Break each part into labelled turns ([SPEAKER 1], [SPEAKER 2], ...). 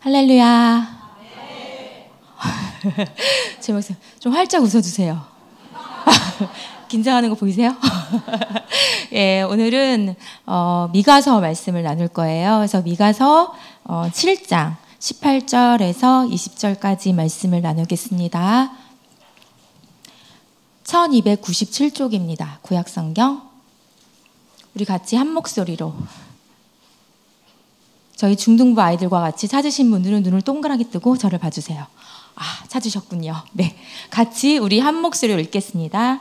[SPEAKER 1] 할렐루야. 제 모습 좀 활짝 웃어주세요. 긴장하는 거 보이세요? 예, 오늘은 미가서 말씀을 나눌 거예요. 그래서 미가서 7장 18절에서 20절까지 말씀을 나누겠습니다. 1297쪽입니다. 구약성경. 우리 같이 한 목소리로. 저희 중등부 아이들과 같이 찾으신 분들은 눈을 동그랗게 뜨고 저를 봐주세요. 아, 찾으셨군요. 네, 같이 우리 한 목소리로 읽겠습니다.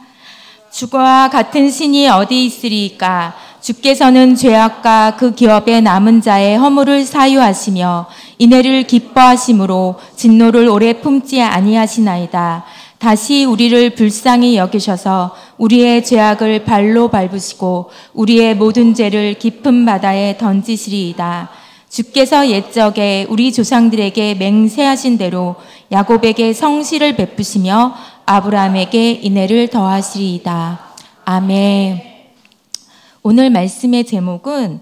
[SPEAKER 1] 주와 같은 신이 어디 있으리까? 주께서는 죄악과 그 기업의 남은 자의 허물을 사유하시며 인애를 기뻐하심으로 진노를 오래 품지 아니하시나이다. 다시 우리를 불쌍히 여기셔서 우리의 죄악을 발로 밟으시고 우리의 모든 죄를 깊은 바다에 던지시리이다. 주께서 옛적에 우리 조상들에게 맹세하신 대로 야곱에게 성실을 베푸시며 아브라함에게 인애를 더하시리이다. 아멘. 오늘 말씀의 제목은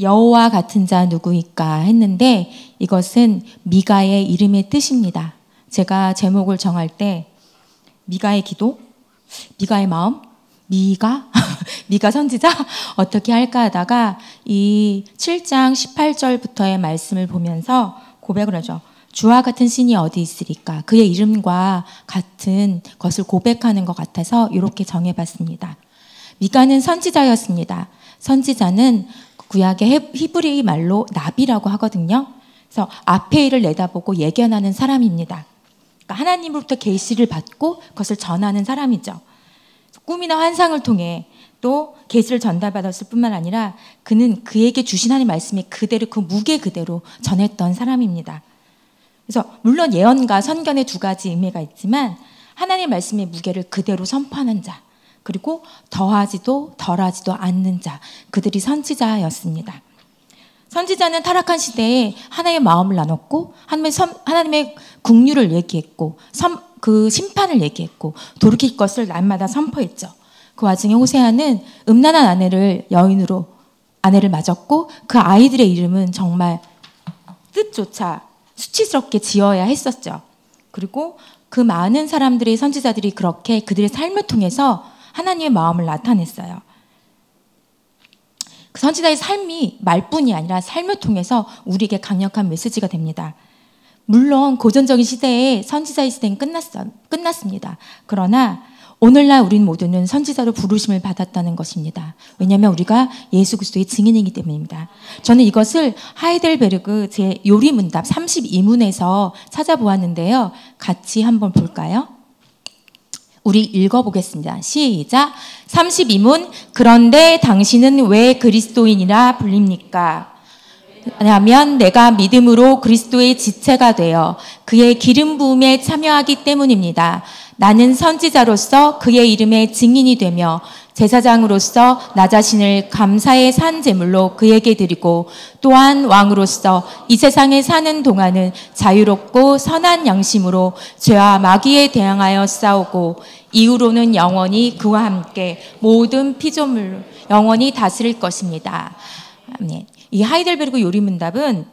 [SPEAKER 1] 여호와 같은 자 누구일까 했는데 이것은 미가의 이름의 뜻입니다. 제가 제목을 정할 때 미가의 기도, 미가의 마음, 미가 선지자 어떻게 할까 하다가 이 7장 18절부터의 말씀을 보면서 고백을 하죠. 주와 같은 신이 어디 있으리까? 그의 이름과 같은 것을 고백하는 것 같아서 이렇게 정해봤습니다. 미가는 선지자였습니다. 선지자는 구약의 히브리 말로 나비라고 하거든요. 그래서 앞의 일을 내다보고 예견하는 사람입니다. 그러니까 하나님으로부터 계시를 받고 그것을 전하는 사람이죠. 꿈이나 환상을 통해 또 계시를 전달받았을 뿐만 아니라 그는 그에게 주신 하나님의 말씀이 그대로 그 무게 그대로 전했던 사람입니다. 그래서 물론 예언과 선견의 두 가지 의미가 있지만 하나님의 말씀의 무게를 그대로 선포하는 자, 그리고 더하지도 덜하지도 않는 자, 그들이 선지자였습니다. 선지자는 타락한 시대에 하나님의 마음을 나눴고 하나님의 국률을 얘기했고 그 심판을 얘기했고 돌이킬 것을 날마다 선포했죠. 그 와중에 호세아는 음란한 여인으로 아내를 맞았고 그 아이들의 이름은 정말 뜻조차 수치스럽게 지어야 했었죠. 그리고 그 많은 사람들의 선지자들이 그렇게 그들의 삶을 통해서 하나님의 마음을 나타냈어요. 그 선지자의 삶이 말뿐이 아니라 삶을 통해서 우리에게 강력한 메시지가 됩니다. 물론 고전적인 시대에 선지자의 시대는 끝났습니다. 그러나 오늘날 우린 모두는 선지자로 부르심을 받았다는 것입니다. 왜냐하면 우리가 예수 그리스도의 증인이기 때문입니다. 저는 이것을 하이델베르그 제 요리문답 32문에서 찾아보았는데요. 같이 한번 볼까요? 우리 읽어보겠습니다. 시작. 32문. 그런데 당신은 왜 그리스도인이라 불립니까? 왜냐하면 내가 믿음으로 그리스도의 지체가 되어 그의 기름 부음에 참여하기 때문입니다. 나는 선지자로서 그의 이름의 증인이 되며 제사장으로서 나 자신을 감사의 산 제물로 그에게 드리고 또한 왕으로서 이 세상에 사는 동안은 자유롭고 선한 양심으로 죄와 마귀에 대항하여 싸우고 이후로는 영원히 그와 함께 모든 피조물로 영원히 다스릴 것입니다. 아멘. 이 하이델베르그 요리문답은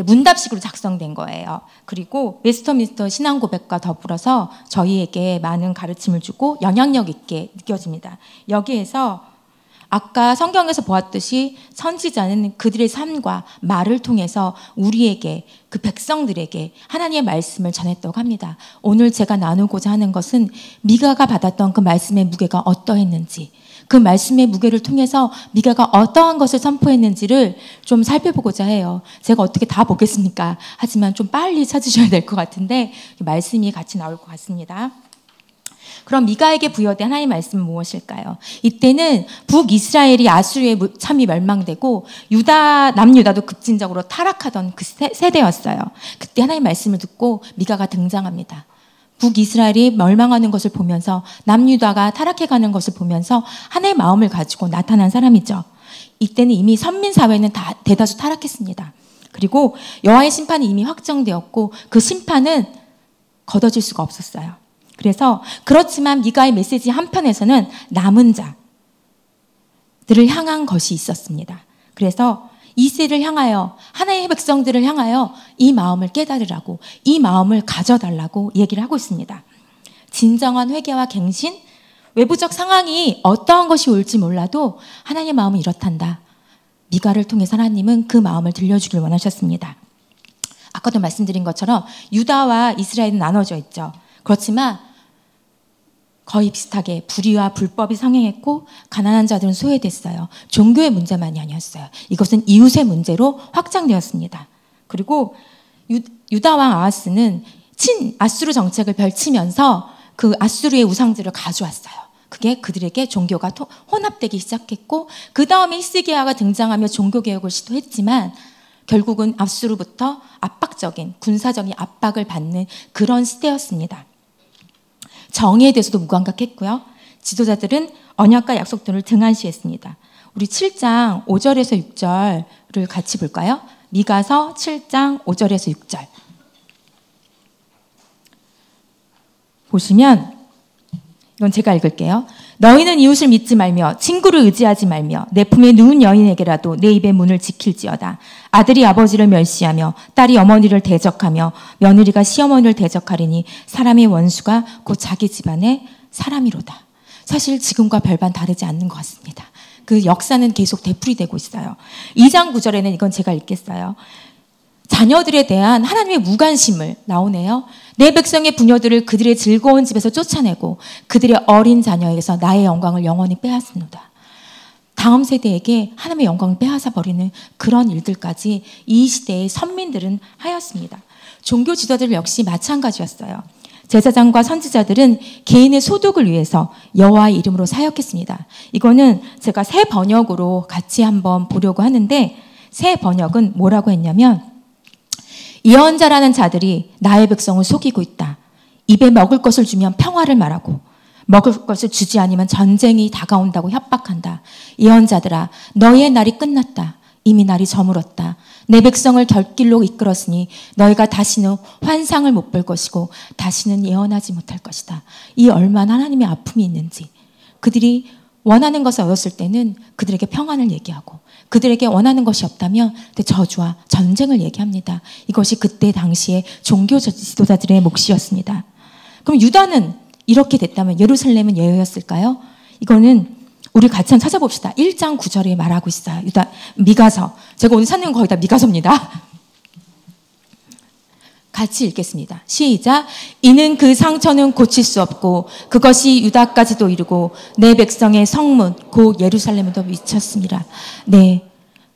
[SPEAKER 1] 문답식으로 작성된 거예요. 그리고 웨스터민스터 신앙고백과 더불어서 저희에게 많은 가르침을 주고 영향력 있게 느껴집니다. 여기에서 아까 성경에서 보았듯이 선지자는 그들의 삶과 말을 통해서 우리에게 그 백성들에게 하나님의 말씀을 전했다고 합니다. 오늘 제가 나누고자 하는 것은 미가가 받았던 그 말씀의 무게가 어떠했는지 그 말씀의 무게를 통해서 미가가 어떠한 것을 선포했는지를 좀 살펴보고자 해요. 제가 어떻게 다 보겠습니까? 하지만 좀 빨리 찾으셔야 될 것 같은데 말씀이 같이 나올 것 같습니다. 그럼 미가에게 부여된 하나님의 말씀은 무엇일까요? 이때는 북이스라엘이 아수르에 참이 멸망되고 남유다도 급진적으로 타락하던 그 세대였어요. 그때 하나님의 말씀을 듣고 미가가 등장합니다. 북이스라엘이 멸망하는 것을 보면서 남유다가 타락해가는 것을 보면서 하나님의 마음을 가지고 나타난 사람이죠. 이때는 이미 선민사회는 다 대다수 타락했습니다. 그리고 여호와의 심판이 이미 확정되었고 그 심판은 걷어질 수가 없었어요. 그래서 그렇지만 미가의 메시지 한편에서는 남은 자들을 향한 것이 있었습니다. 그래서 이 세를 향하여, 하나님의 백성들을 향하여 이 마음을 깨달으라고, 이 마음을 가져달라고 얘기를 하고 있습니다. 진정한 회개와 갱신, 외부적 상황이 어떠한 것이 올지 몰라도 하나님의 마음은 이렇단다. 미가를 통해서 하나님은 그 마음을 들려주길 원하셨습니다. 아까도 말씀드린 것처럼 유다와 이스라엘은 나눠져 있죠. 그렇지만 거의 비슷하게 불의와 불법이 상행했고 가난한 자들은 소외됐어요. 종교의 문제만이 아니었어요. 이것은 이웃의 문제로 확장되었습니다. 그리고 유다 왕 아하스는 친아수르 정책을 펼치면서 그 아수르의 우상들을 가져왔어요. 그게 그들에게 종교가 혼합되기 시작했고 그 다음에 히스기야가 등장하며 종교개혁을 시도했지만 결국은 아수르부터 압박적인 군사적인 압박을 받는 그런 시대였습니다. 정의에 대해서도 무감각했고요. 지도자들은 언약과 약속들을 등한시했습니다. 우리 7장 5절에서 6절을 같이 볼까요? 미가서 7장 5절에서 6절 보시면 이건 제가 읽을게요. 너희는 이웃을 믿지 말며 친구를 의지하지 말며 내 품에 누운 여인에게라도 내 입의 문을 지킬지어다. 아들이 아버지를 멸시하며 딸이 어머니를 대적하며 며느리가 시어머니를 대적하리니 사람의 원수가 곧 자기 집안의 사람이로다. 사실 지금과 별반 다르지 않는 것 같습니다. 그 역사는 계속 되풀이되고 있어요. 2장 9절에는 이건 제가 읽겠어요. 자녀들에 대한 하나님의 무관심을 나오네요. 내 백성의 부녀들을 그들의 즐거운 집에서 쫓아내고 그들의 어린 자녀에게서 나의 영광을 영원히 빼앗습니다. 다음 세대에게 하나님의 영광을 빼앗아 버리는 그런 일들까지 이 시대의 선민들은 하였습니다. 종교 지도자들 역시 마찬가지였어요. 제사장과 선지자들은 개인의 소득을 위해서 여호와의 이름으로 사역했습니다. 이거는 제가 새 번역으로 같이 한번 보려고 하는데 새 번역은 뭐라고 했냐면 예언자라는 자들이 나의 백성을 속이고 있다. 입에 먹을 것을 주면 평화를 말하고 먹을 것을 주지 않으면 전쟁이 다가온다고 협박한다. 예언자들아, 너희의 날이 끝났다. 이미 날이 저물었다. 내 백성을 결길로 이끌었으니 너희가 다시는 환상을 못 볼 것이고 다시는 예언하지 못할 것이다. 이 얼마나 하나님의 아픔이 있는지. 그들이 원하는 것을 얻었을 때는 그들에게 평안을 얘기하고 그들에게 원하는 것이 없다면 저주와 전쟁을 얘기합니다. 이것이 그때 당시에 종교 지도자들의 몫이었습니다. 그럼 유다는 이렇게 됐다면 예루살렘은 예외였을까요? 이거는 우리 같이 한번 찾아봅시다. 1장 9절에 말하고 있어요. 미가서. 제가 오늘 찾는 건 거의 다 미가서입니다. 같이 읽겠습니다. 시작. 이는 그 상처는 고칠 수 없고 그것이 유다까지도 이르고 내 백성의 성문 곧 예루살렘에도 미쳤습니다. 네,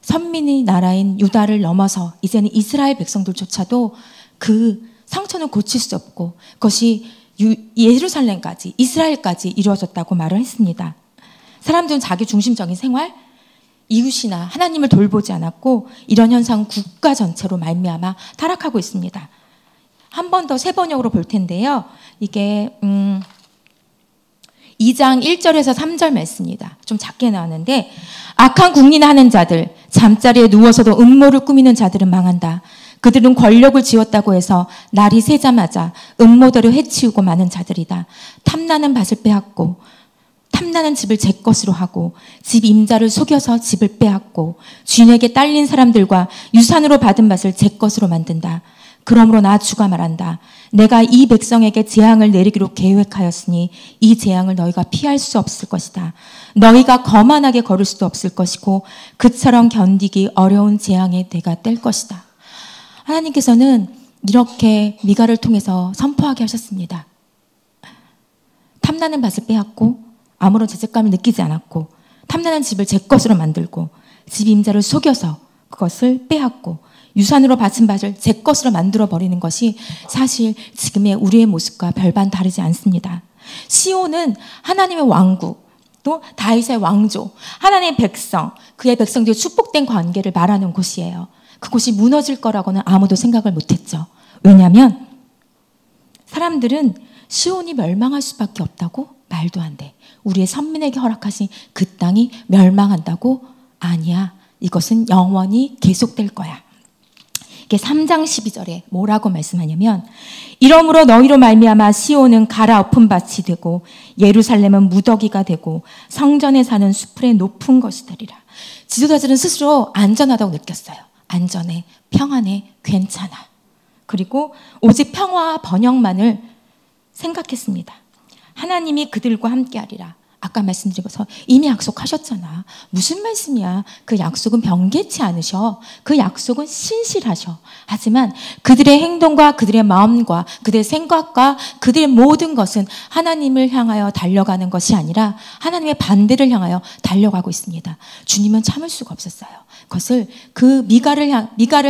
[SPEAKER 1] 선민의 나라인 유다를 넘어서 이제는 이스라엘 백성들조차도 그 상처는 고칠 수 없고 그것이 예루살렘까지 이스라엘까지 이루어졌다고 말을 했습니다. 사람들은 자기 중심적인 생활, 이웃이나 하나님을 돌보지 않았고 이런 현상은 국가 전체로 말미암아 타락하고 있습니다. 한 번 더 새 번역으로 볼 텐데요. 이게 2장 1절에서 3절 말씀입니다. 좀 작게 나왔는데 악한 국리하는 자들, 잠자리에 누워서도 음모를 꾸미는 자들은 망한다. 그들은 권력을 지었다고 해서 날이 새자마자 음모대로 해치우고 마는 자들이다. 탐나는 밭을 빼앗고 탐나는 집을 제 것으로 하고 집 임자를 속여서 집을 빼앗고 주인에게 딸린 사람들과 유산으로 받은 밭을 제 것으로 만든다. 그러므로 나 주가 말한다. 내가 이 백성에게 재앙을 내리기로 계획하였으니 이 재앙을 너희가 피할 수 없을 것이다. 너희가 거만하게 걸을 수도 없을 것이고 그처럼 견디기 어려운 재앙의 때가 뗄 것이다. 하나님께서는 이렇게 미가를 통해서 선포하게 하셨습니다. 탐나는 밭을 빼앗고 아무런 죄책감을 느끼지 않았고 탐나는 집을 제 것으로 만들고 집 임자를 속여서 그것을 빼앗고 유산으로 바친 밭을 제 것으로 만들어버리는 것이 사실 지금의 우리의 모습과 별반 다르지 않습니다. 시온은 하나님의 왕국, 또 다윗의 왕조, 하나님의 백성, 그의 백성들의 축복된 관계를 말하는 곳이에요. 그곳이 무너질 거라고는 아무도 생각을 못했죠. 왜냐하면 사람들은 시온이 멸망할 수밖에 없다고 말도 안 돼. 우리의 선민에게 허락하신 그 땅이 멸망한다고? 아니야. 이것은 영원히 계속될 거야. 이게 3장 12절에 뭐라고 말씀하냐면 이러므로 너희로 말미암아 시온은 갈아엎은 밭이 되고 예루살렘은 무더기가 되고 성전에 사는 수풀의 높은 것이 되리라. 지도자들은 스스로 안전하다고 느꼈어요. 안전해, 평안해, 괜찮아. 그리고 오직 평화와 번영만을 생각했습니다. 하나님이 그들과 함께하리라. 아까 말씀드린 것처럼 이미 약속하셨잖아. 무슨 말씀이야? 그 약속은 변개치 않으셔. 그 약속은 신실하셔. 하지만 그들의 행동과 그들의 마음과 그들의 생각과 그들의 모든 것은 하나님을 향하여 달려가는 것이 아니라 하나님의 반대를 향하여 달려가고 있습니다. 주님은 참을 수가 없었어요. 그것을 그 미가를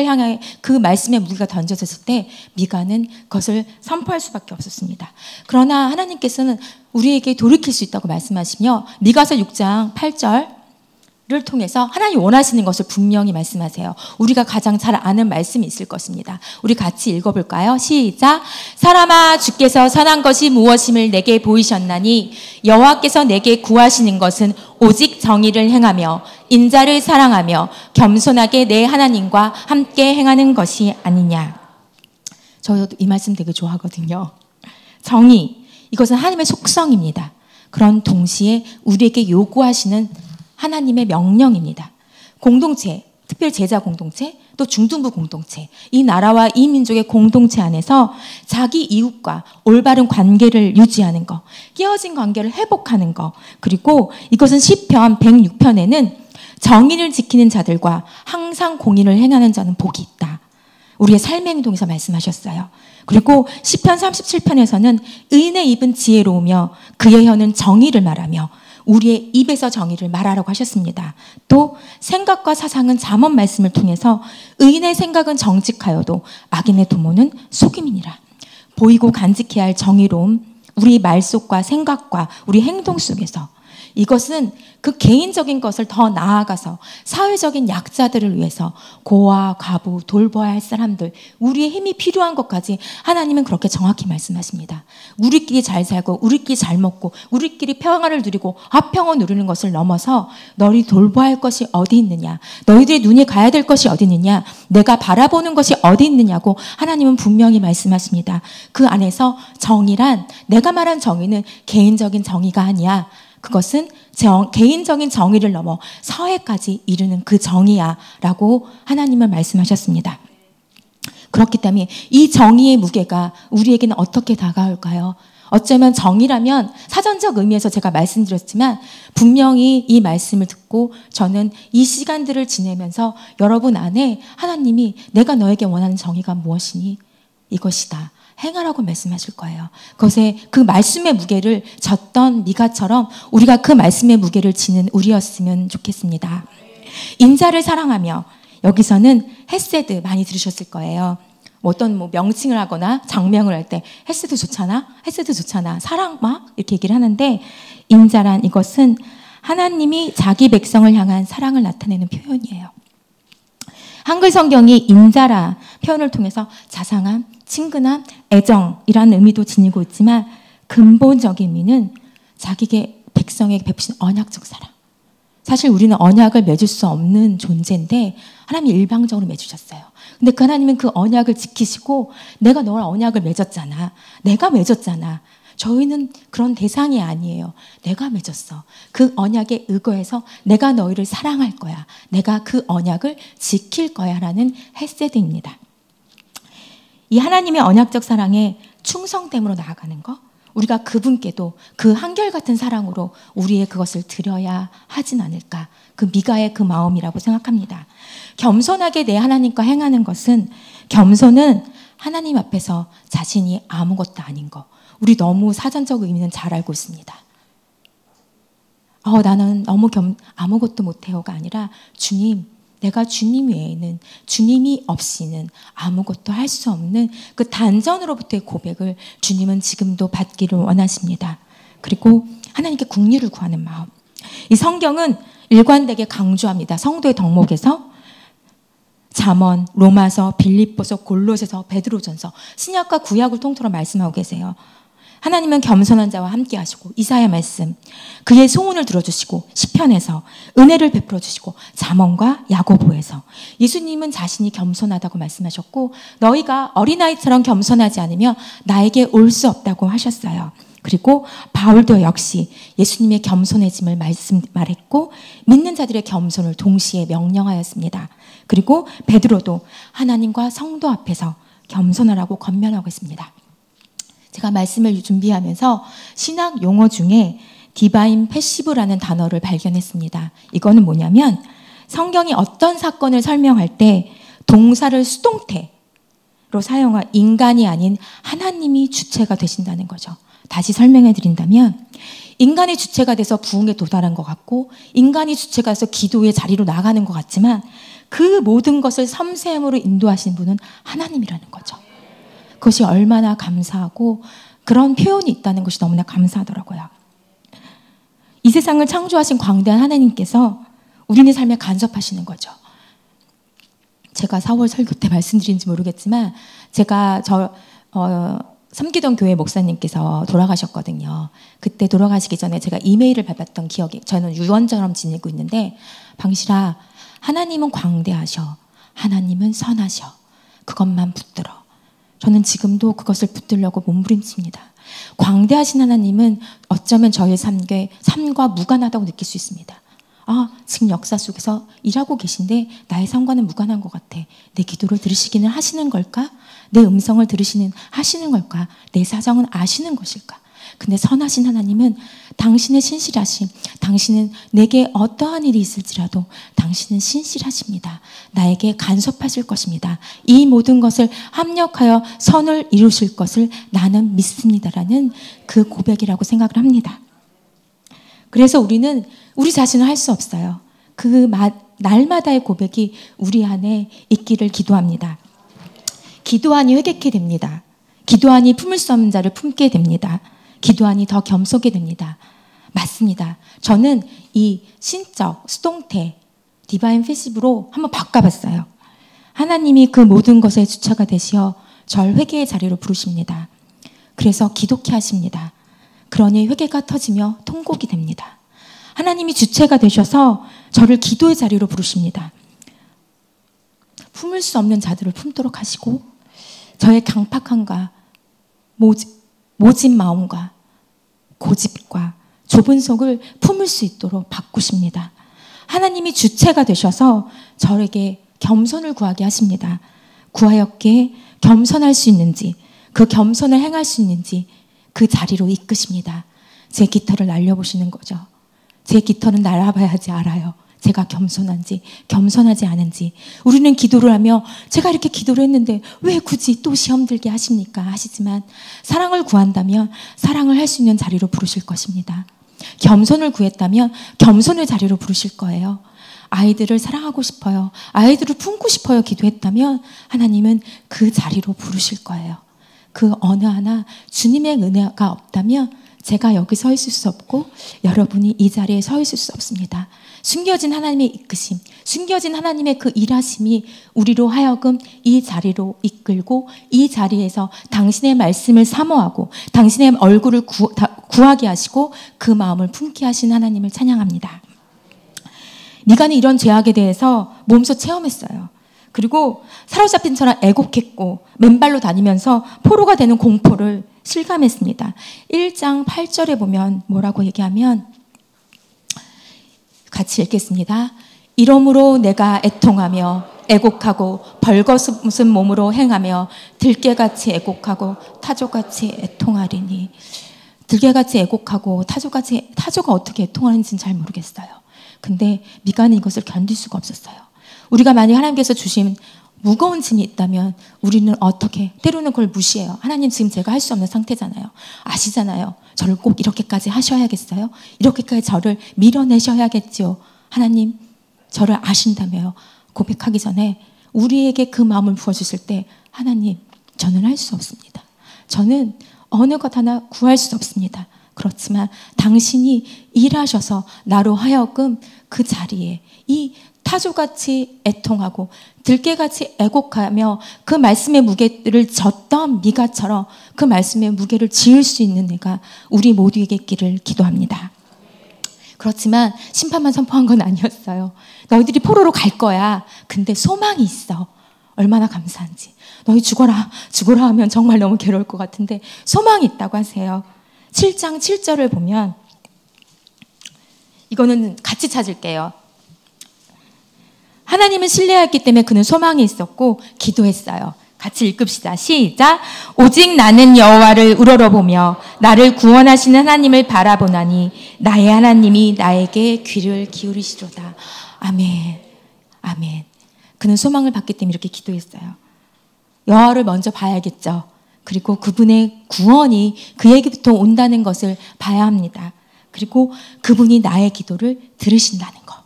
[SPEAKER 1] 향해 그 말씀의 무기가 던져졌을 때 미가는 그것을 선포할 수밖에 없었습니다. 그러나 하나님께서는 우리에게 돌이킬 수 있다고 말씀하시며 미가서 6장 8절을 통해서 하나님 원하시는 것을 분명히 말씀하세요. 우리가 가장 잘 아는 말씀이 있을 것입니다. 우리 같이 읽어볼까요? 시작. 사람아, 주께서 선한 것이 무엇임을 내게 보이셨나니 여호와께서 내게 구하시는 것은 오직 정의를 행하며 인자를 사랑하며 겸손하게 내 하나님과 함께 행하는 것이 아니냐. 저도 이 말씀 되게 좋아하거든요. 정의, 이것은 하나님의 속성입니다. 그런 동시에 우리에게 요구하시는 하나님의 명령입니다. 공동체, 특별히 제자 공동체, 또 중등부 공동체, 이 나라와 이 민족의 공동체 안에서 자기 이웃과 올바른 관계를 유지하는 것, 깨어진 관계를 회복하는 것, 그리고 이것은 시편 106편에는 정의를 지키는 자들과 항상 공의를 행하는 자는 복이 있다. 우리의 삶의 행동에서 말씀하셨어요. 그리고 시편 37편에서는 의인의 입은 지혜로우며 그의 혀는 정의를 말하며 우리의 입에서 정의를 말하라고 하셨습니다. 또 생각과 사상은 잠언 말씀을 통해서 의인의 생각은 정직하여도 악인의 도모는 속임이니라. 보이고 간직해야 할 정의로움, 우리 말속과 생각과 우리 행동 속에서 이것은 그 개인적인 것을 더 나아가서 사회적인 약자들을 위해서 고아, 과부, 돌봐야 할 사람들, 우리의 힘이 필요한 것까지 하나님은 그렇게 정확히 말씀하십니다. 우리끼리 잘 살고 우리끼리 잘 먹고 우리끼리 평화를 누리고 화평을 누리는 것을 넘어서 너희 돌봐야 할 것이 어디 있느냐, 너희들의 눈이 가야 될 것이 어디 있느냐, 내가 바라보는 것이 어디 있느냐고 하나님은 분명히 말씀하십니다. 그 안에서 정의란, 내가 말한 정의는 개인적인 정의가 아니야. 그것은 개인적인 정의를 넘어 사회까지 이르는 그 정의야 라고 하나님은 말씀하셨습니다. 그렇기 때문에 이 정의의 무게가 우리에게는 어떻게 다가올까요? 어쩌면 정의라면 사전적 의미에서 제가 말씀드렸지만 분명히 이 말씀을 듣고 저는 이 시간들을 지내면서 여러분 안에 하나님이 내가 너에게 원하는 정의가 무엇이니? 이것이다. 행하라고 말씀하실 거예요. 그것에 그 말씀의 무게를 졌던 미가처럼 우리가 그 말씀의 무게를 지는 우리였으면 좋겠습니다. 인자를 사랑하며, 여기서는 헤세드 많이 들으셨을 거예요. 어떤 명칭을 하거나 장명을 할 때 헤세드 좋잖아, 헤세드 좋잖아, 사랑 막 이렇게 얘기를 하는데, 인자란 이것은 하나님이 자기 백성을 향한 사랑을 나타내는 표현이에요. 한글 성경이 인자라 표현을 통해서 자상함, 친근함, 애정이라는 의미도 지니고 있지만 근본적인 의미는 자기의 백성에게 베푸신 언약적 사랑. 사실 우리는 언약을 맺을 수 없는 존재인데 하나님이 일방적으로 맺으셨어요. 근데 그 하나님은 그 언약을 지키시고 내가 너와 언약을 맺었잖아. 내가 맺었잖아. 저희는 그런 대상이 아니에요. 내가 맺었어. 그 언약에 의거해서 내가 너희를 사랑할 거야. 내가 그 언약을 지킬 거야 라는 헤세드입니다. 이 하나님의 언약적 사랑에 충성됨으로 나아가는 것, 우리가 그분께도 그 한결같은 사랑으로 우리의 그것을 드려야 하진 않을까. 그 미가의 그 마음이라고 생각합니다. 겸손하게 내 하나님과 행하는 것은, 겸손은 하나님 앞에서 자신이 아무것도 아닌 거. 우리 너무 사전적 의미는 잘 알고 있습니다. 나는 너무 아무것도 못해요가 아니라 주님, 내가 주님 외에는, 주님이 없이는 아무것도 할 수 없는 그 단전으로부터의 고백을 주님은 지금도 받기를 원하십니다. 그리고 하나님께 긍휼을 구하는 마음. 이 성경은 일관되게 강조합니다. 성도의 덕목에서 잠언, 로마서, 빌립보서, 골로새서, 베드로전서, 신약과 구약을 통틀어 말씀하고 계세요. 하나님은 겸손한 자와 함께 하시고, 이사야 말씀, 그의 소원을 들어주시고, 시편에서 은혜를 베풀어 주시고, 잠언과 야고보에서 예수님은 자신이 겸손하다고 말씀하셨고, 너희가 어린아이처럼 겸손하지 않으면 나에게 올 수 없다고 하셨어요. 그리고 바울도 역시 예수님의 겸손해짐을 말했고 믿는 자들의 겸손을 동시에 명령하였습니다. 그리고 베드로도 하나님과 성도 앞에서 겸손하라고 권면하고 있습니다. 제가 말씀을 준비하면서 신학 용어 중에 디바인 패시브라는 단어를 발견했습니다. 이거는 뭐냐면 성경이 어떤 사건을 설명할 때 동사를 수동태로 사용한 인간이 아닌 하나님이 주체가 되신다는 거죠. 다시 설명해 드린다면 인간이 주체가 돼서 부흥에 도달한 것 같고 인간이 주체가 돼서 기도의 자리로 나가는 것 같지만 그 모든 것을 섬세함으로 인도하신 분은 하나님이라는 거죠. 그것이 얼마나 감사하고 그런 표현이 있다는 것이 너무나 감사하더라고요. 이 세상을 창조하신 광대한 하나님께서 우리네 삶에 간섭하시는 거죠. 제가 4월 설교 때 말씀드린지 모르겠지만 제가 섬기던 교회 목사님께서 돌아가셨거든요. 그때 돌아가시기 전에 제가 이메일을 받았던 기억이, 저는 유언처럼 지내고 있는데, 방실아, 하나님은 광대하셔. 하나님은 선하셔. 그것만 붙들어. 저는 지금도 그것을 붙들려고 몸부림칩니다. 광대하신 하나님은 어쩌면 저의 삶과 무관하다고 느낄 수 있습니다. 아, 지금 역사 속에서 일하고 계신데 나의 삶과는 무관한 것 같아. 내 기도를 들으시기는 하시는 걸까? 내 음성을 하시는 걸까? 내 사정은 아시는 것일까? 근데 선하신 하나님은 당신의 신실하심, 당신은 내게 어떠한 일이 있을지라도 당신은 신실하십니다. 나에게 간섭하실 것입니다. 이 모든 것을 합력하여 선을 이루실 것을 나는 믿습니다라는 그 고백이라고 생각을 합니다. 그래서 우리는 우리 자신을 할 수 없어요. 그 날마다의 고백이 우리 안에 있기를 기도합니다. 기도하니 회개케 됩니다. 기도하니 품을 수 없는 자를 품게 됩니다. 기도하니 더 겸손게 됩니다. 맞습니다. 저는 이 신적, 수동태, 디바인 패시브로 한번 바꿔봤어요. 하나님이 그 모든 것의 주체가 되시어 절 회개의 자리로 부르십니다. 그래서 기독케 하십니다. 그러니 회개가 터지며 통곡이 됩니다. 하나님이 주체가 되셔서 저를 기도의 자리로 부르십니다. 품을 수 없는 자들을 품도록 하시고 저의 강팍함과 모진 마음과 고집과 좁은 속을 품을 수 있도록 바꾸십니다. 하나님이 주체가 되셔서 저에게 겸손을 구하게 하십니다. 구하였기에 겸손할 수 있는지, 그 겸손을 행할 수 있는지 그 자리로 이끄십니다. 제 깃털을 날려보시는 거죠. 제 깃털은 날아봐야지 알아요. 제가 겸손한지 겸손하지 않은지. 우리는 기도를 하며 제가 이렇게 기도를 했는데 왜 굳이 또 시험 들게 하십니까? 하시지만 사랑을 구한다면 사랑을 할 수 있는 자리로 부르실 것입니다. 겸손을 구했다면 겸손의 자리로 부르실 거예요. 아이들을 사랑하고 싶어요. 아이들을 품고 싶어요. 기도했다면 하나님은 그 자리로 부르실 거예요. 그 어느 하나 주님의 은혜가 없다면 제가 여기 서 있을 수 없고 여러분이 이 자리에 서 있을 수 없습니다. 숨겨진 하나님의 이끄심, 숨겨진 하나님의 그 일하심이 우리로 하여금 이 자리로 이끌고 이 자리에서 당신의 말씀을 사모하고 당신의 얼굴을 구하게 하시고 그 마음을 품게 하신 하나님을 찬양합니다. 미가는 이런 죄악에 대해서 몸소 체험했어요. 그리고 사로잡힌처럼 애곡했고 맨발로 다니면서 포로가 되는 공포를 실감했습니다. 1장 8절에 보면 뭐라고 얘기하면 같이 읽겠습니다. 이러므로 내가 애통하며 애곡하고 벌거벗은 몸으로 행하며 들깨같이 애곡하고 타조같이 애통하리니. 들깨같이 애곡하고 타조가 어떻게 애통하는지는 잘 모르겠어요. 근데 미가는 이것을 견딜 수가 없었어요. 우리가 만약 하나님께서 주신 무거운 짐이 있다면 우리는 어떻게, 때로는 그걸 무시해요. 하나님 지금 제가 할 수 없는 상태잖아요. 아시잖아요. 저를 꼭 이렇게까지 하셔야겠어요? 이렇게까지 저를 밀어내셔야겠지요. 하나님 저를 아신다며요. 고백하기 전에 우리에게 그 마음을 부어주실 때 하나님 저는 할 수 없습니다. 저는 어느 것 하나 구할 수 없습니다. 그렇지만 당신이 일하셔서 나로 하여금 그 자리에 이 타조같이 애통하고 들깨같이 애곡하며 그 말씀의 무게를 졌던 미가처럼 그 말씀의 무게를 지을 수 있는 내가 우리 모두에게 있기를 기도합니다. 그렇지만 심판만 선포한 건 아니었어요. 너희들이 포로로 갈 거야. 근데 소망이 있어. 얼마나 감사한지. 너희 죽어라 하면 정말 너무 괴로울 것 같은데 소망이 있다고 하세요. 7장 7절을 보면 이거는 같이 찾을게요. 하나님을 신뢰했기 때문에 그는 소망이 있었고 기도했어요. 같이 읽읍시다. 시작. 오직 나는 여호와를 우러러보며 나를 구원하시는 하나님을 바라보나니 나의 하나님이 나에게 귀를 기울이시로다. 아멘. 아멘. 그는 소망을 받기 때문에 이렇게 기도했어요. 여호와를 먼저 봐야겠죠. 그리고 그분의 구원이 그에게부터 온다는 것을 봐야 합니다. 그리고 그분이 나의 기도를 들으신다는 것.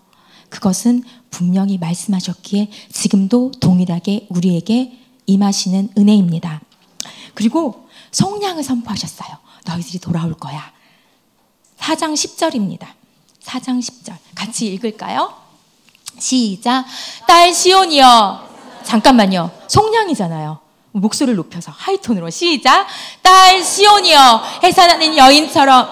[SPEAKER 1] 그것은 분명히 말씀하셨기에 지금도 동일하게 우리에게 임하시는 은혜입니다. 그리고 속량을 선포하셨어요. 너희들이 돌아올 거야. 4장 10절입니다. 4장 10절. 같이 읽을까요? 시작. 딸 시온이여. 잠깐만요. 속량이잖아요. 목소리를 높여서 하이톤으로 시작. 딸 시온이여 해산하는 여인처럼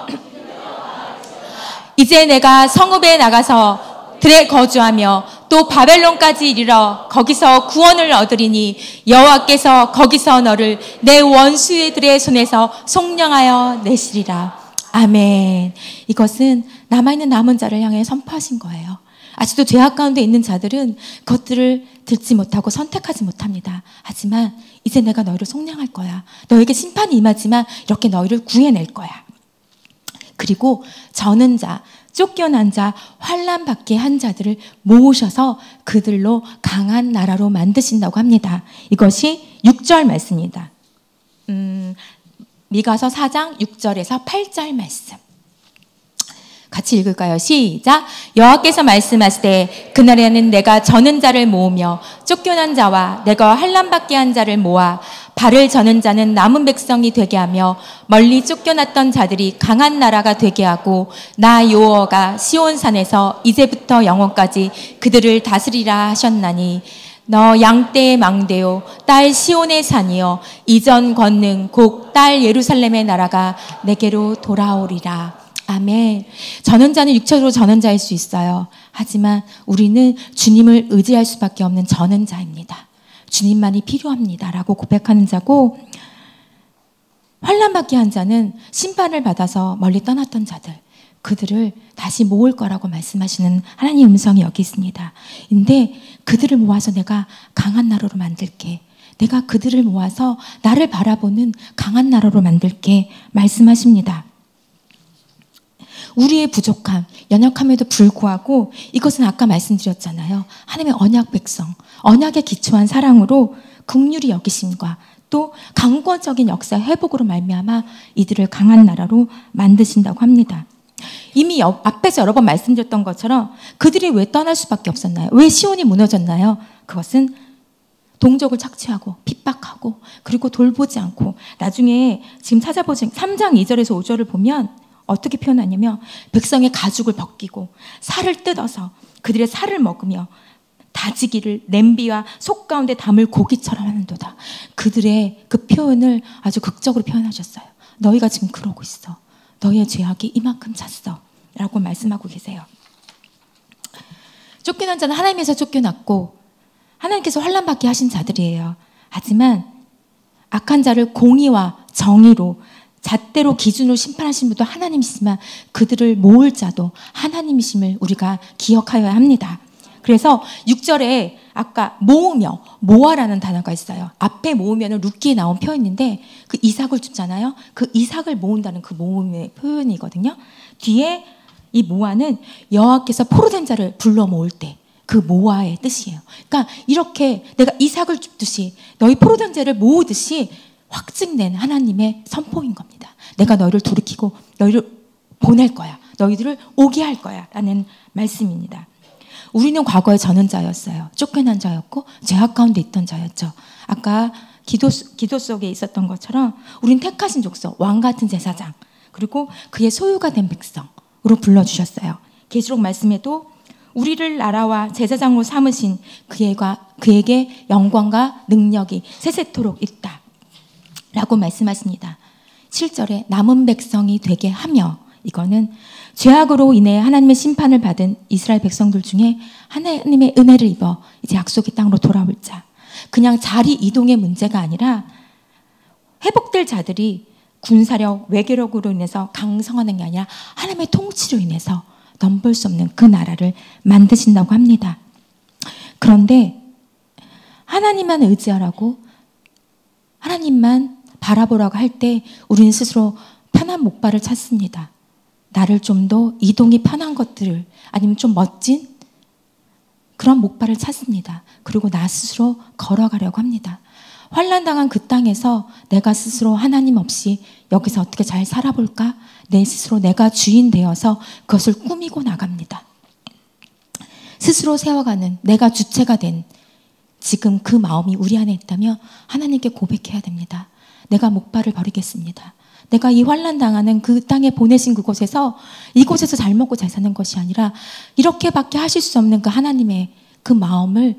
[SPEAKER 1] 이제 내가 성읍에 나가서 들에 거주하며 또 바벨론까지 이르러 거기서 구원을 얻으리니 여호와께서 거기서 너를 내 원수들의 손에서 속량하여 내시리라. 아멘. 이것은 남아있는 남은 자를 향해 선포하신 거예요. 아직도 죄악 가운데 있는 자들은 그것들을 듣지 못하고 선택하지 못합니다. 하지만 이제 내가 너희를 속량할 거야. 너에게 심판이 임하지만 이렇게 너희를 구해낼 거야. 그리고 저는 자, 쫓겨난 자, 환난 받게 한 자들을 모으셔서 그들로 강한 나라로 만드신다고 합니다. 이것이 6절 말씀입니다. 미가서 4장 6절에서 8절 말씀. 같이 읽을까요? 시작. 여호와께서 말씀하시되 그날에는 내가 저는 자를 모으며 쫓겨난 자와 내가 환난 받게 한 자를 모아 발을 저는 자는 남은 백성이 되게 하며 멀리 쫓겨났던 자들이 강한 나라가 되게 하고 나 여호와가 시온산에서 이제부터 영원까지 그들을 다스리라 하셨나니 너 양떼의 망대요 딸 시온의 산이여 이전 권능 곧 딸 예루살렘의 나라가 내게로 돌아오리라. 아멘. 전원자는 육체적으로 전원자일 수 있어요. 하지만 우리는 주님을 의지할 수밖에 없는 전원자입니다. 주님만이 필요합니다. 라고 고백하는 자고, 환난받게 한 자는 심판을 받아서 멀리 떠났던 자들, 그들을 다시 모을 거라고 말씀하시는 하나님의 음성이 여기 있습니다. 근데 그들을 모아서 내가 강한 나라로 만들게, 내가 그들을 모아서 나를 바라보는 강한 나라로 만들게 말씀하십니다. 우리의 부족함, 연약함에도 불구하고 이것은 아까 말씀드렸잖아요. 하나님의 언약 백성, 언약에 기초한 사랑으로 긍휼히 여기심과 또 강권적인 역사의 회복으로 말미암아 이들을 강한 나라로 만드신다고 합니다. 이미 앞에서 여러 번 말씀드렸던 것처럼 그들이 왜 떠날 수밖에 없었나요? 왜 시온이 무너졌나요? 그것은 동족을 착취하고 핍박하고 그리고 돌보지 않고, 나중에 지금 찾아보지 3장 2절에서 5절을 보면 어떻게 표현하냐면 백성의 가죽을 벗기고 살을 뜯어서 그들의 살을 먹으며 다지기를 냄비와 속 가운데 담을 고기처럼 하는도다. 그들의 그 표현을 아주 극적으로 표현하셨어요. 너희가 지금 그러고 있어. 너희의 죄악이 이만큼 찼어. 라고 말씀하고 계세요. 쫓겨난 자는 하나님에서 쫓겨났고 하나님께서 환난받게 하신 자들이에요. 하지만 악한 자를 공의와 정의로 잣대로 기준으로 심판하신 분도 하나님이시지만 그들을 모을 자도 하나님이심을 우리가 기억하여야 합니다. 그래서 6절에 아까 모으며, 모아라는 단어가 있어요. 앞에 모으면은 룻기에 나온 표현인데 그 이삭을 줍잖아요. 그 이삭을 모은다는 그 모음의 표현이거든요. 뒤에 이 모아는 여호와께서 포로된 자를 불러 모을 때 그 모아의 뜻이에요. 그러니까 이렇게 내가 이삭을 줍듯이 너희 포로된 자를 모으듯이 확증된 하나님의 선포인 겁니다. 내가 너희를 돌이키고 너희를 보낼 거야. 너희들을 오게 할 거야. 라는 말씀입니다. 우리는 과거에 전원자였어요. 쫓겨난 자였고 죄악 가운데 있던 자였죠. 아까 기도 속에 있었던 것처럼 우린 택하신 족속, 왕 같은 제사장, 그리고 그의 소유가 된 백성으로 불러주셨어요. 계시록 말씀에도 우리를 나라와 제사장으로 삼으신 그에게 영광과 능력이 세세토록 있다 라고 말씀하십니다. 7절에 남은 백성이 되게 하며, 이거는 죄악으로 인해 하나님의 심판을 받은 이스라엘 백성들 중에 하나님의 은혜를 입어 이제 약속의 땅으로 돌아올 자, 그냥 자리 이동의 문제가 아니라 회복될 자들이 군사력, 외교력으로 인해서 강성하는 게 아니라 하나님의 통치로 인해서 넘볼 수 없는 그 나라를 만드신다고 합니다. 그런데 하나님만 의지하라고, 하나님만 바라보라고 할 때 우리는 스스로 편한 목발을 찾습니다. 나를 좀 더 이동이 편한 것들을, 아니면 좀 멋진 그런 목발을 찾습니다. 그리고 나 스스로 걸어가려고 합니다. 환난당한 그 땅에서 내가 스스로 하나님 없이 여기서 어떻게 잘 살아볼까? 내 스스로 내가 주인 되어서 그것을 꾸미고 나갑니다. 스스로 세워가는, 내가 주체가 된 지금 그 마음이 우리 안에 있다면 하나님께 고백해야 됩니다. 내가 목발을 버리겠습니다. 내가 이 환난당하는 그 땅에 보내신 그곳에서, 이곳에서 잘 먹고 잘 사는 것이 아니라 이렇게밖에 하실 수 없는 그 하나님의 그 마음을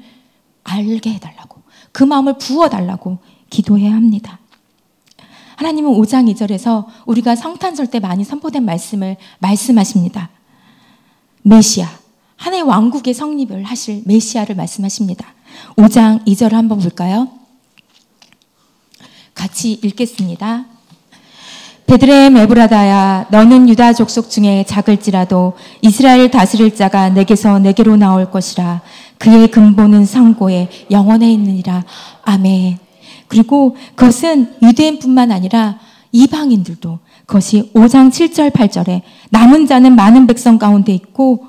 [SPEAKER 1] 알게 해달라고, 그 마음을 부어달라고 기도해야 합니다. 하나님은 5장 2절에서 우리가 성탄절 때 많이 선포된 말씀을 말씀하십니다. 메시아, 하나님의 왕국의 성립을 하실 메시아를 말씀하십니다. 5장 2절을 한번 볼까요? 같이 읽겠습니다. 베들레헴 에브라다야, 너는 유다 족속 중에 작을지라도 이스라엘 다스릴 자가 내게서 내게로 나올 것이라. 그의 근본은 상고에 영원에 있느니라. 아멘. 그리고 그것은 유대인뿐만 아니라 이방인들도, 그것이 5장 7절 8절에 남은 자는 많은 백성 가운데 있고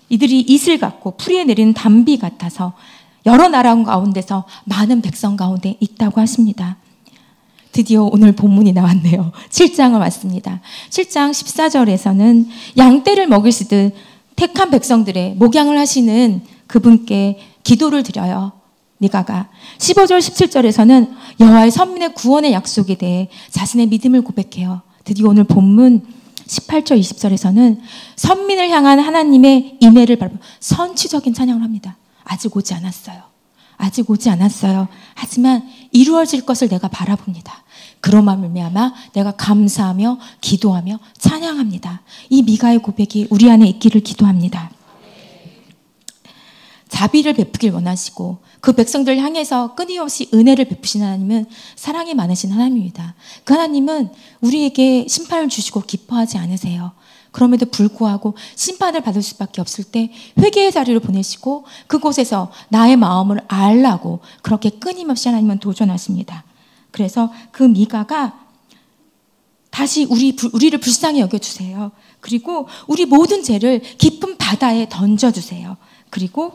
[SPEAKER 1] 이들이 이슬 같고 풀이에 내리는 단비 같아서 여러 나라 가운데서 많은 백성 가운데 있다고 하십니다. 드디어 오늘 본문이 나왔네요. 7장을 왔습니다. 7장 14절에서는 양떼를 먹이시듯 택한 백성들의 목양을 하시는 그분께 기도를 드려요. 미가가. 15절 17절에서는 여호와의 선민의 구원의 약속에 대해 자신의 믿음을 고백해요. 드디어 오늘 본문 18절 20절에서는 선민을 향한 하나님의 인애를 바라보며 선취적인 찬양을 합니다. 아직 오지 않았어요. 아직 오지 않았어요. 하지만 이루어질 것을 내가 바라봅니다. 그로만 말미암아 내가 감사하며 기도하며 찬양합니다. 이 미가의 고백이 우리 안에 있기를 기도합니다. 자비를 베푸길 원하시고 그 백성들을 향해서 끊임없이 은혜를 베푸시는 하나님은 사랑이 많으신 하나님입니다. 그 하나님은 우리에게 심판을 주시고 기뻐하지 않으세요. 그럼에도 불구하고 심판을 받을 수밖에 없을 때 회개의 자리를 보내시고 그곳에서 나의 마음을 알라고 그렇게 끊임없이 하나님은 도전하십니다. 그래서 그 미가가 다시 우리를 불쌍히 여겨주세요. 그리고 우리 모든 죄를 깊은 바다에 던져주세요. 그리고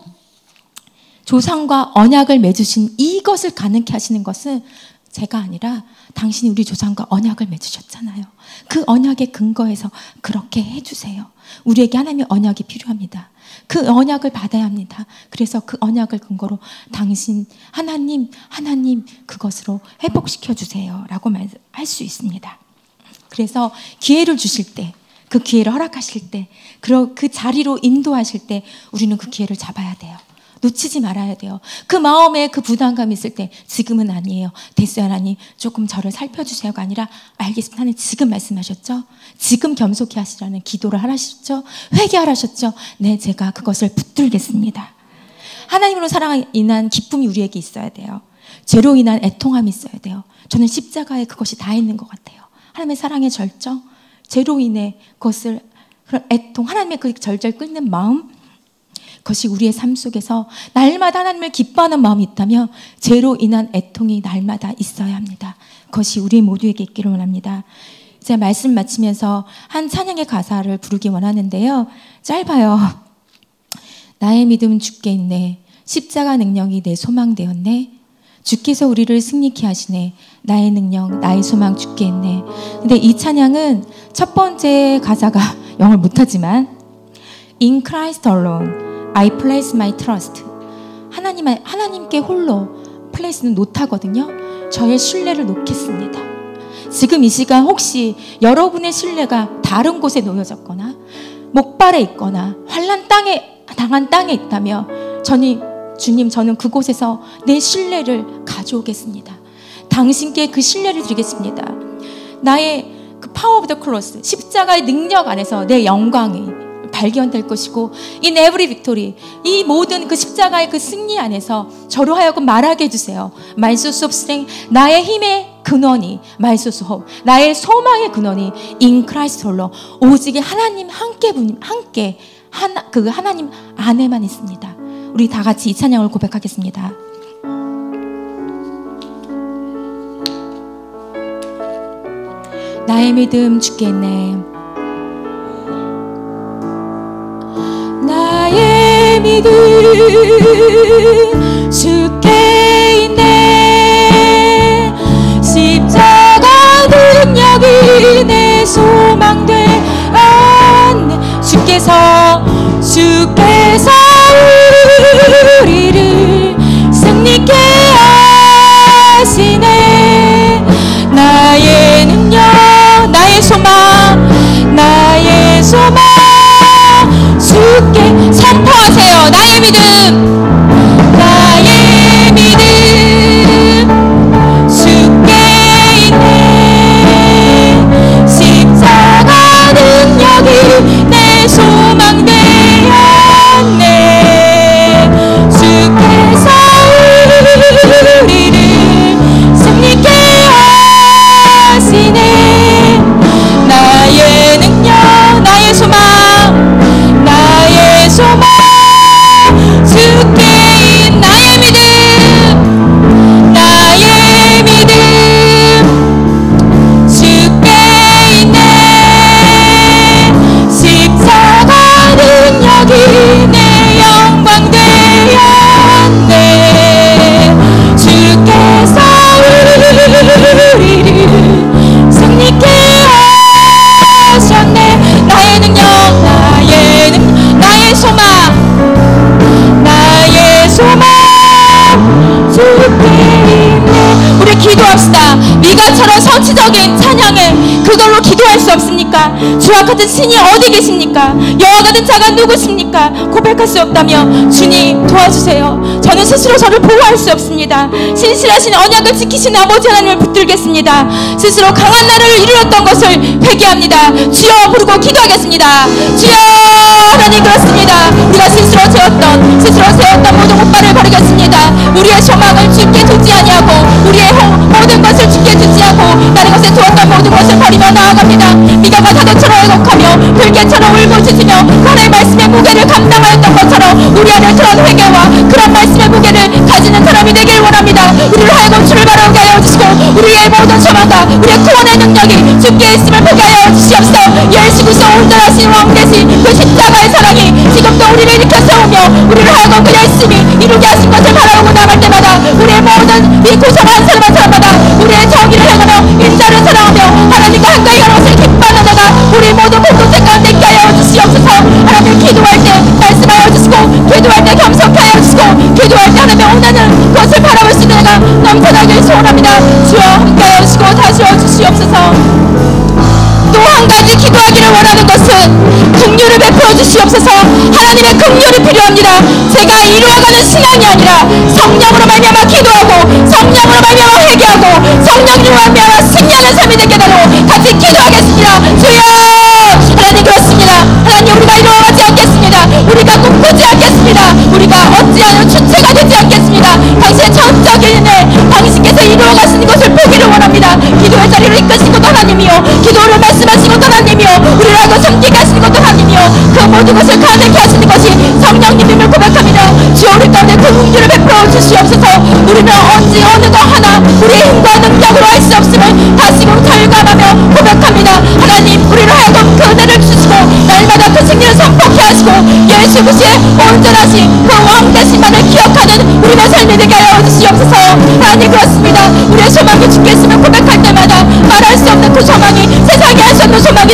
[SPEAKER 1] 조상과 언약을 맺으신 이것을 가능케 하시는 것은 제가 아니라 당신이 우리 조상과 언약을 맺으셨잖아요. 그 언약의 근거에서 그렇게 해주세요. 우리에게 하나님의 언약이 필요합니다. 그 언약을 받아야 합니다. 그래서 그 언약을 근거로 당신 하나님 그것으로 회복시켜 주세요 라고 할 수 있습니다. 그래서 기회를 주실 때, 그 기회를 허락하실 때, 그 자리로 인도하실 때 우리는 그 기회를 잡아야 돼요. 놓치지 말아야 돼요. 그 마음에 그 부담감이 있을 때 지금은 아니에요. 됐어요 하나님, 조금 저를 살펴주세요가 아니라 알겠습니다 하나님, 지금 말씀하셨죠? 지금 겸손히 하시라는 기도를 하셨죠? 회개하셨죠? 네, 제가 그것을 붙들겠습니다. 하나님으로 사랑으로 인한 기쁨이 우리에게 있어야 돼요. 죄로 인한 애통함이 있어야 돼요. 저는 십자가에 그것이 다 있는 것 같아요. 하나님의 사랑의 절정, 죄로 인해 그것을, 그런 애통, 하나님의 그 절절 끓는 마음, 그것이 우리의 삶 속에서 날마다 하나님을 기뻐하는 마음이 있다면 죄로 인한 애통이 날마다 있어야 합니다. 그것이 우리 모두에게 있기를 원합니다. 이제 말씀 마치면서 한 찬양의 가사를 부르기 원하는데요. 짧아요. 나의 믿음은 주께 있네. 십자가 능력이 내 소망 되었네. 주께서 우리를 승리케 하시네. 나의 능력, 나의 소망 주께 있네. 근데 이 찬양은 첫 번째 가사가 영어를 못하지만 In Christ alone I place my trust. 하나님께 홀로 place는 놓다거든요. 저의 신뢰를 놓겠습니다. 지금 이 시간 혹시 여러분의 신뢰가 다른 곳에 놓여졌거나 목발에 있거나 환난 당한 땅에 있다면 주님, 저는 그곳에서 내 신뢰를 가져오겠습니다. 당신께 그 신뢰를 드리겠습니다. 나의 그 파워 오브 더 크로스, 십자가의 능력 안에서 내 영광이 발견될 것이고 in every victory, 이 모든 그 십자가의 그 승리 안에서 저로 하여금 말하게 해주세요. My source of strength, 나의 힘의 근원이 말소서 나의 소망의 근원이 in Christ 홀로 오직 하나님 함께 그 하나님 안에만 있습니다. 우리 다 같이 이 찬양을 고백하겠습니다. 나의 믿음 주께 있네. 나의 믿음 주께 있네. 십자가 능력이 내 소망 되었네. 주께서 우리를 승리케 하시네. 나의 능력 나의 소망 주께 선포하세요. 나의 믿음 주께 있네. 십자가 능력이 내 소망 되었네. 주께서 우리를 승리케 하시네. 나의 능력 나의 소망 주께 나의 믿음 주께 있네. 십자가 능력이 내 영광 되었네. 주께서 우리를 승리케 하셨네. 나의 능력 나의 소망 주께 있네. 우리 기도합시다. 미가처럼 성취적인 찬양에 그걸로 기도할 수 없습니까? 주와 같은 신이 어디 계십니까? 여호와 같은 자가 누구십니까? 고백할 수 없다며 주님 도와주세요. 저는 스스로 저를 보호할 수 없습니다. 신실하신 언약을 지키신 아버지 하나님을 붙들겠습니다. 스스로 강한 나라를 이루었던 것을 회개합니다. 주여 부르고 기도하겠습니다. 주여 하나님 그렇습니다. 우리가 스스로 세웠던 모든 옷발을 버리겠습니다. 우리의 소망을 주께 두지 아니하고 우리의 모든 것을 주께 두지 않고 다른 것에 두었던 모든 것을 버리며 나아갑니다. 미가가 사도처럼 애곡하며 불개처럼 울부짖으며 하나님의 말씀의 무게를 감당하였던 것처럼 우리 안에 그런 회개와 그런 말씀의 무게를 가지는 사람이 되길 원합니다. 우리를 하여금 주를 바라보게 하여 주시고 우리의 모든 소망과 우리의 구원의 능력이 주께 있음을 보게 하여 주시옵소서. 열시구서 온전하신 왕 대신 그 십자가의 사랑이 지금도 우리를 일으켜 세우며 우리를 하여금 그 열심히 이루게 하신 것을 바라보고 나갈 때마다 우리의 모든 이 구성한 사람마다 우리의 정의를 행하며 인자를 사랑하며 하나님과 한가히 하는 것을 기뻐하는 자가 우리 모두 공동체 가운데 있게 하여 주시옵소서. 하나님 기도할 때 말씀하여 주시고 기도할 때 겸손케 하여 주시고 기도할 때 하나님의 원하는 것을 바라볼 수 있는 내가 넘쳐나길 소원합니다. 주여 함께 하여 주시고 다시어 주시옵소서. 또 한 가지 기도하기를 원하는 것은 긍휼을 베풀어 주시옵소서. 하나님의 긍휼이 필요합니다. 제가 이루어가는 신앙이 아니라 성령으로 말미암아 기도하고 성령으로 말미암아 회개하고 성령으로 말미암아 승리하는 삶이 되게 달라고 같이 기도하겠습니다. 주여 하나님 그렇습니다. 하나님 우리가 이루어가지 않겠습니다. 우리가 꿈꾸지 않겠습니다. 우리가 어찌하는 주체가 되지 않겠습니다. 당신의 전적인 일 당신께서 이루어가시는 것을 보기를 원합니다. 기도의 자리를 이끄신 것도 하나님이요 기도를 말씀하신 것도 하나님이요 우리를 하고 섬기게 하시는 것도 하나님이요 그 모든 것을 가능케 하시는 것이 성령님임을 고백합니다. 주여 우리 가운데 그 긍휼을 베풀어 주시옵소서. 우리는 언제 어느 거 하나 우리의 힘과 능력으로 할 수 없음을 다시금 절감하며 고백합니다. 하나님 우리를 하여금 그 은혜를 주시고 날마다 그 승리를 선포케 하시고 예수 그리스도의 온전하신 그 왕 되심만을 기억하는 우리의 삶이 되게 하여 주시옵소서. 하나님 그렇습니다. 우리의 소망이 주께 있음을 고백할 때마다 말할 수 없는 그 소망이 세상에 할 수 없는 소망이